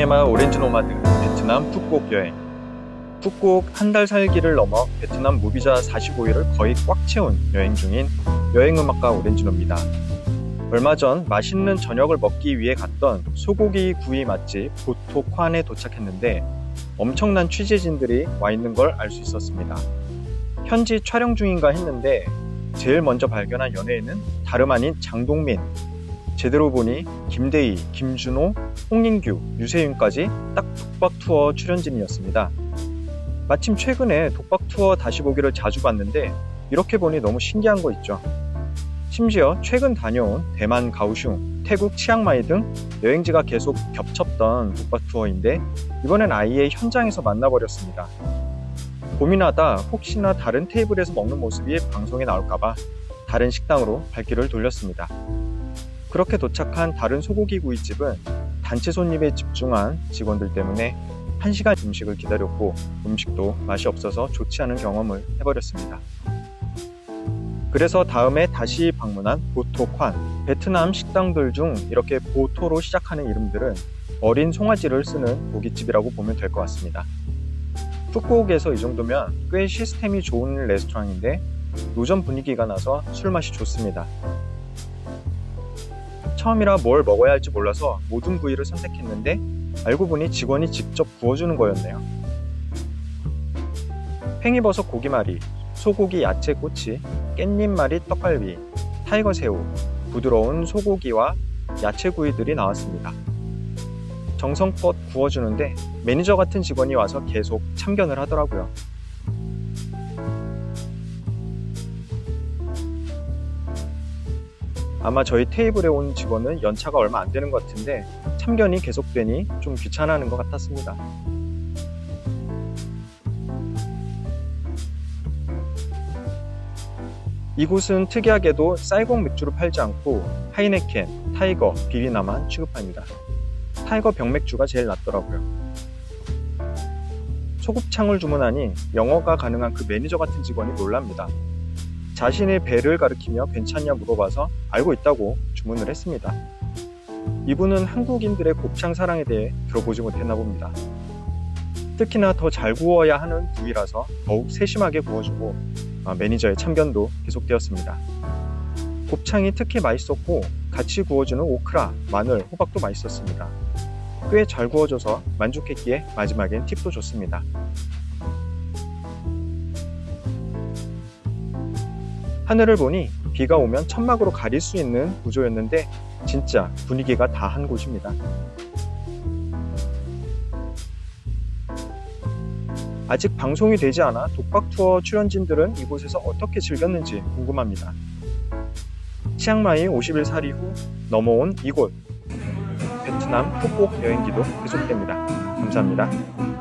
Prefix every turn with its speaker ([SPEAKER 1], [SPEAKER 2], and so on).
[SPEAKER 1] 여행의 오렌지 노마드 베트남 푸꾸옥 여행. 푸꾸옥 한 달 살기를 넘어 베트남 무비자 45일을 거의 꽉 채운 여행 중인 여행음악가 오렌지노입니다. 얼마 전 맛있는 저녁을 먹기 위해 갔던 소고기 구이 맛집 보토콴에 도착했는데 엄청난 취재진들이 와 있는 걸 알 수 있었습니다. 현지 촬영 중인가 했는데 제일 먼저 발견한 연예인은 다름 아닌 장동민. 제대로 보니 김대희, 김준호, 홍인규, 유세윤까지 딱 독박 투어 출연진이었습니다. 마침 최근에 독박 투어 다시 보기를 자주 봤는데 이렇게 보니 너무 신기한 거 있죠. 심지어 최근 다녀온 대만 가오슝, 태국 치앙마이 등 여행지가 계속 겹쳤던 독박 투어인데 이번엔 아예 현장에서 만나버렸습니다. 고민하다 혹시나 다른 테이블에서 먹는 모습이 방송에 나올까봐 다른 식당으로 발길을 돌렸습니다. 그렇게 도착한 다른 소고기 구이집은 단체 손님에 집중한 직원들 때문에 1시간 음식을 기다렸고 음식도 맛이 없어서 좋지 않은 경험을 해버렸습니다. 그래서 다음에 다시 방문한 보토콴. 베트남 식당들 중 이렇게 보토로 시작하는 이름들은 어린 송아지를 쓰는 고깃집이라고 보면 될 것 같습니다. 푸꾸옥에서 이 정도면 꽤 시스템이 좋은 레스토랑인데 노점 분위기가 나서 술맛이 좋습니다. 처음이라 뭘 먹어야 할지 몰라서 모든 부위를 선택했는데 알고 보니 직원이 직접 구워주는 거였네요. 팽이버섯 고기말이, 소고기 야채 꼬치, 깻잎말이 떡갈비, 타이거 새우, 부드러운 소고기와 야채 구이들이 나왔습니다. 정성껏 구워주는데 매니저 같은 직원이 와서 계속 참견을 하더라고요. 아마 저희 테이블에 온 직원은 연차가 얼마 안 되는 것 같은데 참견이 계속되니 좀 귀찮아하는 것 같았습니다. 이곳은 특이하게도 쌀국 맥주를 팔지 않고 하이네켄, 타이거, 비비나만 취급합니다. 타이거 병맥주가 제일 낫더라고요. 소곱창을 주문하니 영어가 가능한 그 매니저 같은 직원이 놀랍니다. 자신의 배를 가리키며 괜찮냐 물어봐서 알고 있다고 주문을 했습니다. 이분은 한국인들의 곱창 사랑에 대해 들어보지 못했나 봅니다. 특히나 더 잘 구워야 하는 부위라서 더욱 세심하게 구워주고 매니저의 참견도 계속되었습니다. 곱창이 특히 맛있었고 같이 구워주는 오크라, 마늘, 호박도 맛있었습니다. 꽤 잘 구워져서 만족했기에 마지막엔 팁도 줬습니다. 하늘을 보니 비가 오면 천막으로 가릴 수 있는 구조였는데 진짜 분위기가 다 한 곳입니다. 아직 방송이 되지 않아 독박 투어 출연진들은 이곳에서 어떻게 즐겼는지 궁금합니다. 치앙마이 50일 살이 후 넘어온 이곳, 베트남 푸꾸옥 여행기도 계속됩니다. 감사합니다.